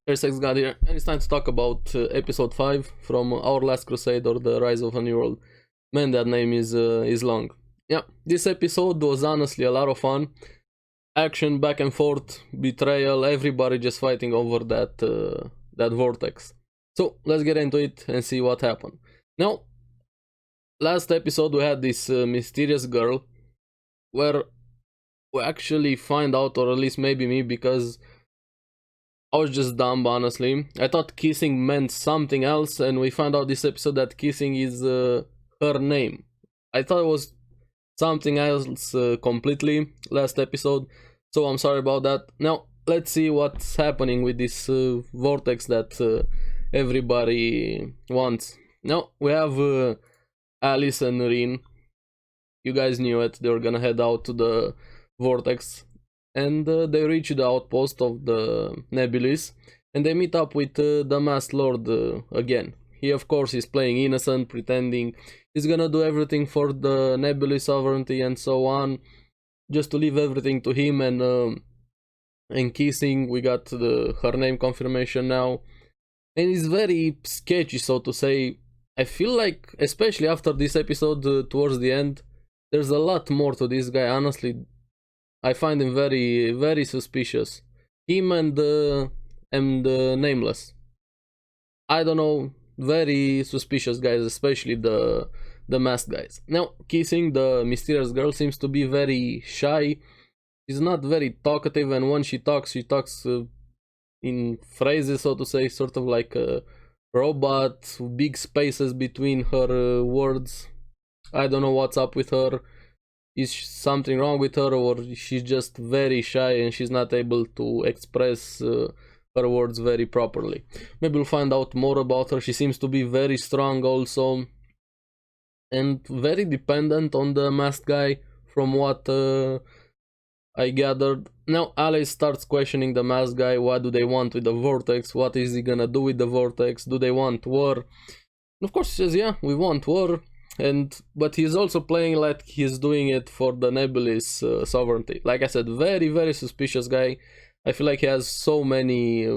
ARESxGOD here, and it's time to talk about episode 5 from our last Crusade, or the Rise of a New World. Man, that name is long. Yeah, this episode was honestly a lot of fun. Action, back and forth, betrayal, everybody just fighting over that Vortex. So let's get into it and see what happened. Now, last episode we had this mysterious girl, where we actually find out, or at least maybe me, because I was just dumb, honestly. I thought kissing meant something else, and we found out this episode that kissing is her name. I thought it was something else completely last episode, so I'm sorry about that. Now, let's see what's happening with this Vortex that everybody wants. Now, we have Alice and Rin. You guys knew it, they were gonna head out to the Vortex. And they reach the outpost of the Nebulis, and they meet up with the Masked Lord again. He, of course, is playing innocent, pretending he's gonna do everything for the Nebulis sovereignty and so on, just to leave everything to him. And kissing, we got her name confirmation now, and it's very sketchy, so to say. I feel like, especially after this episode, towards the end, there's a lot more to this guy, honestly. I find him very, very suspicious. Him and Nameless. I don't know, very suspicious guys, especially the masked guys. Now, kissing, the mysterious girl, seems to be very shy. She's not very talkative, and when she talks in phrases, so to say, sort of like a robot, big spaces between her words. I don't know what's up with her. Is something wrong with her, or she's just very shy and she's not able to express her words very properly? Maybe we'll find out more about her. She seems to be very strong also, and very dependent on the masked guy, from what I gathered. Now Alice starts questioning the masked guy. What do they want with the Vortex? What is he gonna do with the Vortex? Do they want war? And of course he says, yeah, we want war. But he's also playing like he's doing it for the Nebulis sovereignty. Like I said, very, very suspicious guy. I feel like he has so many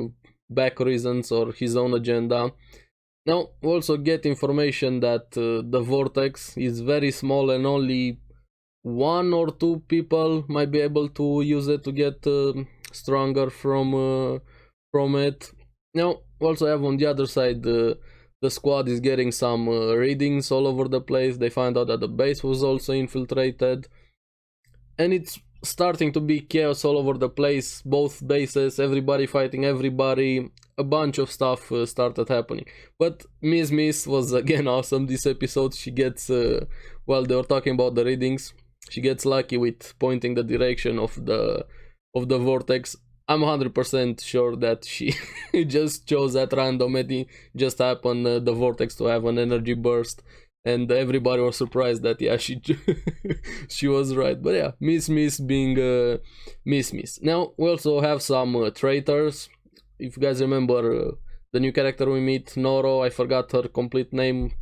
back reasons or his own agenda. Now, we also get information that the Vortex is very small and only 1 or 2 people might be able to use it to get stronger from it. Now, we also have on the other side the squad is getting some readings all over the place. They find out that the base was also infiltrated, and it's starting to be chaos all over the place. Both bases, everybody fighting everybody. A bunch of stuff started happening. But Mismis was again awesome this episode. She gets, while they were talking about the readings, she gets lucky with pointing the direction of the Vortex. I'm 100% sure that she just chose at random, and it just happened the Vortex to have an energy burst, and everybody was surprised that, yeah, she was right. But yeah, Mismis being Mismis. Now we also have some traitors. If you guys remember the new character we meet, Noro, I forgot her complete name.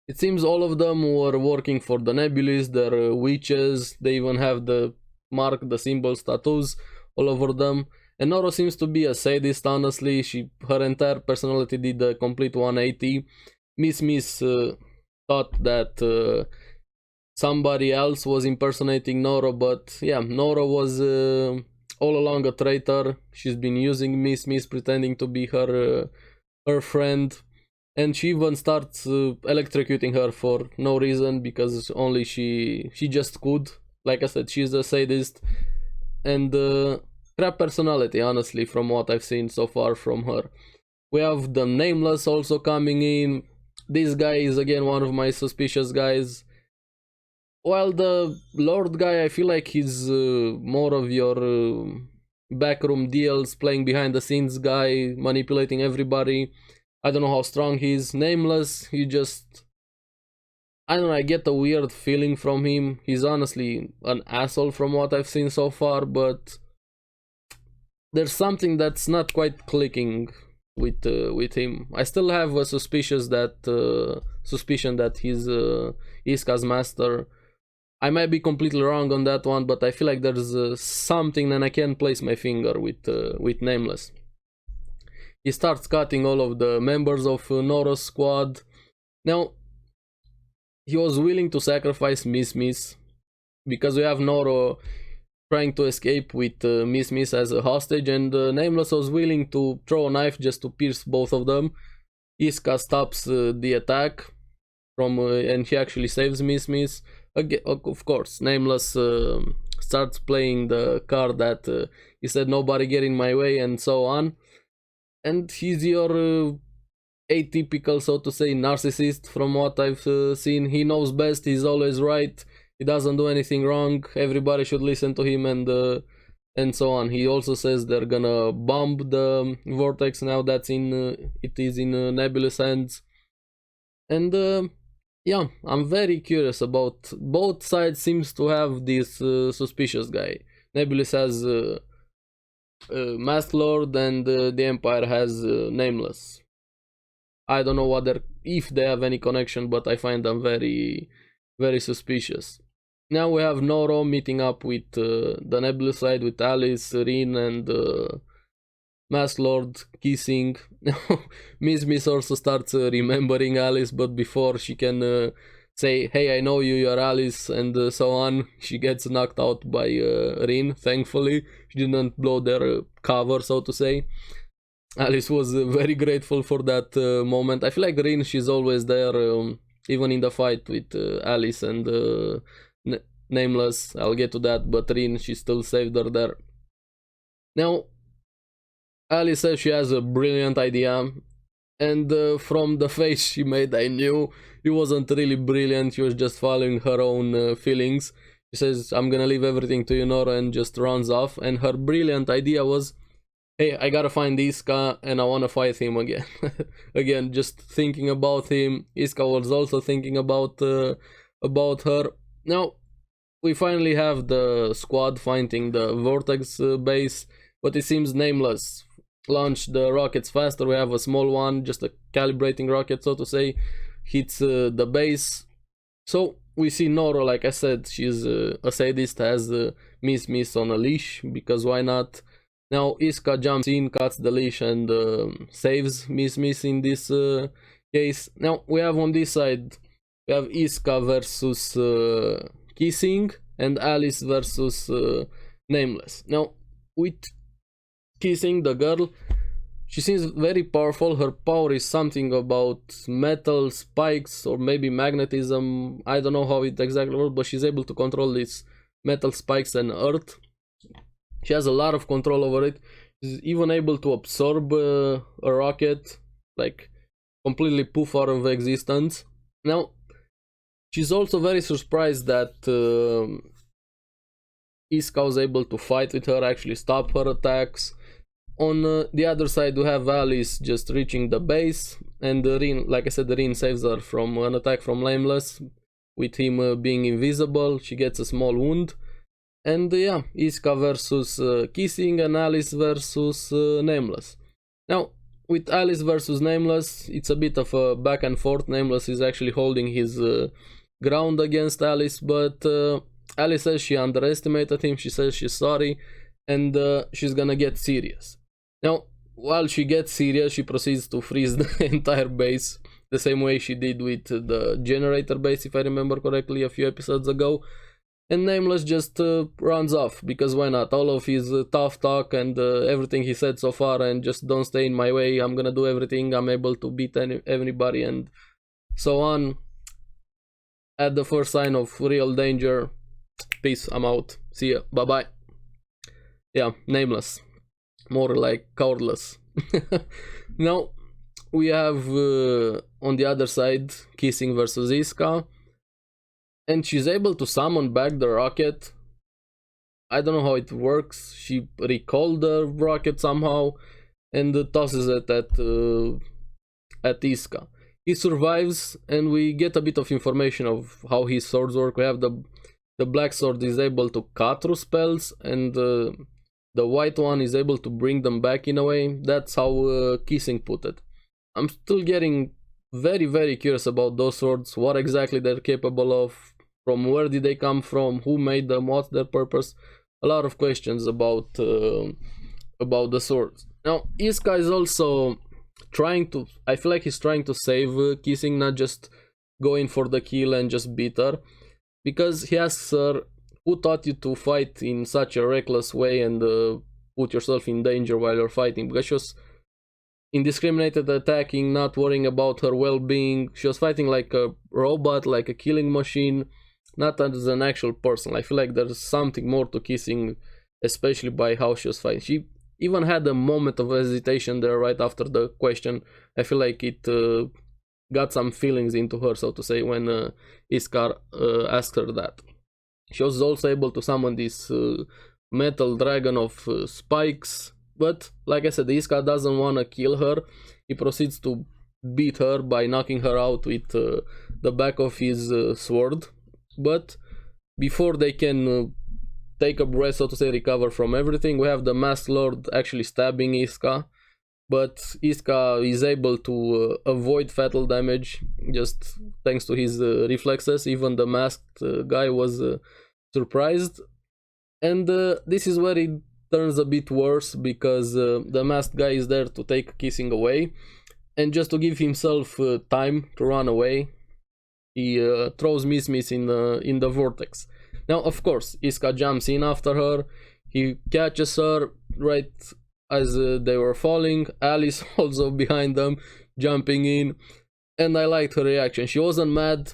It seems all of them were working for the Nebulis. They're witches. They even have the mark, the symbols, tattoos all over them. And Noro seems to be a sadist, honestly. Her entire personality did a complete 180. Mismis thought that somebody else was impersonating Noro, but yeah, Noro was all along a traitor. She's been using Mismis, pretending to be her friend, and she even starts electrocuting her for no reason, because only she just could. Like I said, she's a sadist, and crap personality, honestly, from what I've seen so far from her. We have the Nameless also coming in. This guy is again one of my suspicious guys. While the Lord guy, I feel like he's more of your backroom deals, playing behind the scenes guy, manipulating everybody. I don't know how strong he is. Nameless, he just, I don't know, I get a weird feeling from him. He's honestly an asshole from what I've seen so far, but there's something that's not quite clicking with him. I still have a suspicion that he's Iska's master. I might be completely wrong on that one, but I feel like there's something, and I can't place my finger with Nameless. he starts cutting all of the members of Noro's squad. Now, he was willing to sacrifice Mismis because we have Noro trying to escape with Mismis as a hostage, and Nameless was willing to throw a knife just to pierce both of them. Iska stops the attack from and he actually saves Mismis. Again, of course, Nameless starts playing the card that he said nobody get in my way and so on. And he's your atypical, so to say, narcissist from what I've seen. He knows best, he's always right, he doesn't do anything wrong, everybody should listen to him, and so on. He also says they're gonna bomb the Vortex now that's in it is in Nebulous hands. And yeah, I'm very curious about both sides. Seems to have this suspicious guy. Nebulous has Mask Lord, and the Empire has Nameless. I don't know if they have any connection, but I find them very, very suspicious. Now we have Noro meeting up with the Nebulous side with Alice, Rin, and Mask Lord kissing. Mismis also starts remembering Alice, but before she can say, hey, I know you, you're Alice, and so on, she gets knocked out by Rin, thankfully. She didn't blow their cover, so to say. Alice was very grateful for that moment. I feel like Rin, she's always there, even in the fight with Alice and Nameless. I'll get to that, but Rin, she still saved her there. Now, Alice says she has a brilliant idea, and from the face she made, I knew it wasn't really brilliant. She was just following her own feelings. She says, I'm gonna leave everything to you, Nora, and just runs off. And her brilliant idea was, hey, I gotta find Iska and I wanna fight him again. Again, just thinking about him. Iska was also thinking about her. Now, we finally have the squad finding the Vortex base, but it seems Nameless launched the rockets faster. We have a small one, just a calibrating rocket, so to say, hits the base. So we see Noro, like I said, she's a sadist, has Mismis on a leash, because why not? Now Iska jumps in, cuts the leash, and saves Mismis in this case. Now we have on this side, we have Iska versus Kissing, and Alice versus Nameless. Now with Kissing, the girl, she seems very powerful. Her power is something about metal spikes or maybe magnetism. I don't know how it exactly works, but she's able to control these metal spikes and earth. She has a lot of control over it. She's even able to absorb a rocket, like completely poof out of existence. Now, she's also very surprised that Iska was able to fight with her, actually stop her attacks. On the other side, we have Alice just reaching the base, and Rin, like I said, Rin saves her from an attack from Nameless, with him being invisible. She gets a small wound. And yeah, Iska versus Kissing, and Alice versus Nameless. Now, with Alice versus Nameless, it's a bit of a back and forth. Nameless is actually holding his ground against Alice, but Alice says she underestimated him. She says she's sorry, and she's gonna get serious. Now, while she gets serious, she proceeds to freeze the entire base, the same way she did with the generator base, if I remember correctly, a few episodes ago. And Nameless just runs off, because why not? All of his tough talk and everything he said so far, and just don't stay in my way, I'm gonna do everything, I'm able to beat everybody, and so on. At the first sign of real danger, peace, I'm out, see ya, bye bye. Yeah, Nameless, more like cowardless. Now we have on the other side Kissing versus Iska, and she's able to summon back the rocket. I don't know how it works. She recalled the rocket somehow and tosses it at Iska. He survives, and we get a bit of information of how his swords work. We have the black sword is able to cut through spells, and the white one is able to bring them back in a way. That's how Kissing put it. I'm still getting very, very curious about those swords, what exactly they're capable of, from where did they come from, who made them, what's their purpose. A lot of questions about the swords. Now Iska is also trying to, I feel like he's trying to save Kissing, not just going for the kill and just beat her, because he asks her, who taught you to fight in such a reckless way and put yourself in danger while you're fighting? Because she was indiscriminated attacking, not worrying about her well-being. She was fighting like a robot, like a killing machine, not as an actual person. I feel like there's something more to Kissing, especially by how she was fighting. She even had a moment of hesitation there right after the question. I feel like it got some feelings into her, so to say, when Iskar asked her that. She was also able to summon this metal dragon of spikes, but like I said, Iskar doesn't want to kill her. He proceeds to beat her by knocking her out with the back of his sword. But before they can take a breath, so to say, recover from everything, we have the Masked Lord actually stabbing Iska, but Iska is able to avoid fatal damage just thanks to his reflexes. Even the masked guy was surprised, and this is where it turns a bit worse, because the masked guy is there to take Kissing away, and just to give himself time to run away, he throws Mismis in the Vortex. Now, of course, Iska jumps in after her. He catches her right as they were falling. Alice also behind them, jumping in. And I liked her reaction. She wasn't mad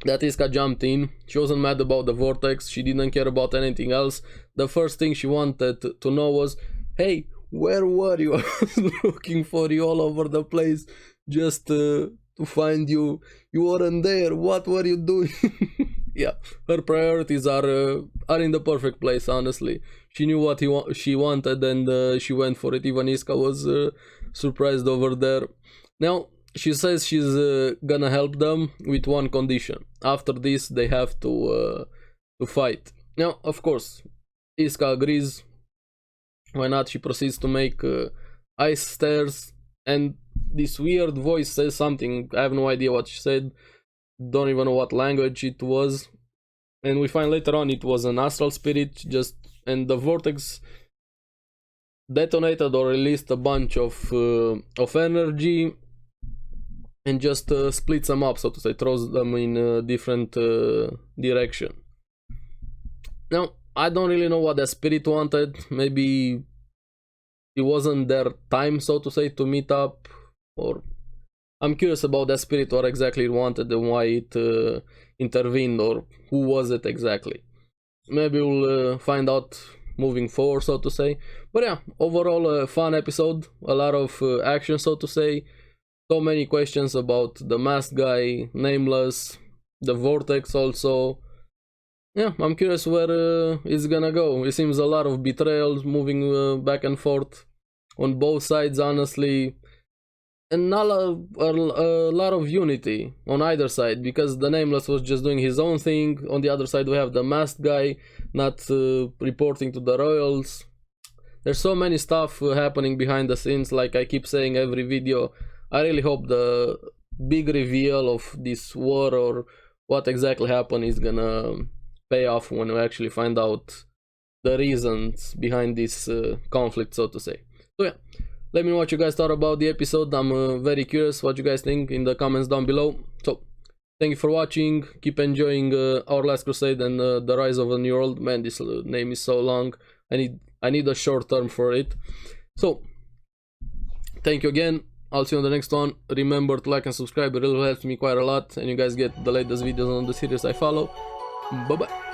that Iska jumped in. She wasn't mad about the Vortex. She didn't care about anything else. The first thing she wanted to know was, hey, where were you? I was looking for you all over the place just to find you. You weren't there. What were you doing? Yeah, her priorities are in the perfect place, honestly. She knew what she wanted, and she went for it. Even Iska was surprised over there. Now, she says she's gonna help them with one condition. After this, they have to fight. Now, of course, Iska agrees. Why not? She proceeds to make ice stairs, and this weird voice says something. I have no idea what she said. Don't even know what language it was, and we find later on it was an astral spirit, and the Vortex detonated or released a bunch of energy and just splits them up, so to say, throws them in a different direction. Now, I don't really know what the spirit wanted. Maybe it wasn't their time, so to say, to meet up, or I'm curious about that spirit, what exactly it wanted and why it intervened, or who was it exactly. Maybe we'll find out moving forward, so to say. But yeah, overall a fun episode, a lot of action, so to say. So many questions about the masked guy, Nameless, the Vortex also. Yeah, I'm curious where it's gonna go. It seems a lot of betrayals moving back and forth on both sides, honestly. And not a lot of unity on either side, because the Nameless was just doing his own thing. On the other side, we have the masked guy not reporting to the royals. There's so many stuff happening behind the scenes, like I keep saying every video. I really hope the big reveal of this war, or what exactly happened, is gonna pay off when we actually find out the reasons behind this conflict, so to say. So yeah, let me know what you guys thought about the episode. I'm very curious what you guys think in the comments down below. So, thank you for watching. Keep enjoying Our Last Crusade and The Rise of a New World. Man, this name is so long. I need a short term for it. So, thank you again. I'll see you on the next one. Remember to like and subscribe. It really helps me quite a lot. And you guys get the latest videos on the series I follow. Bye-bye.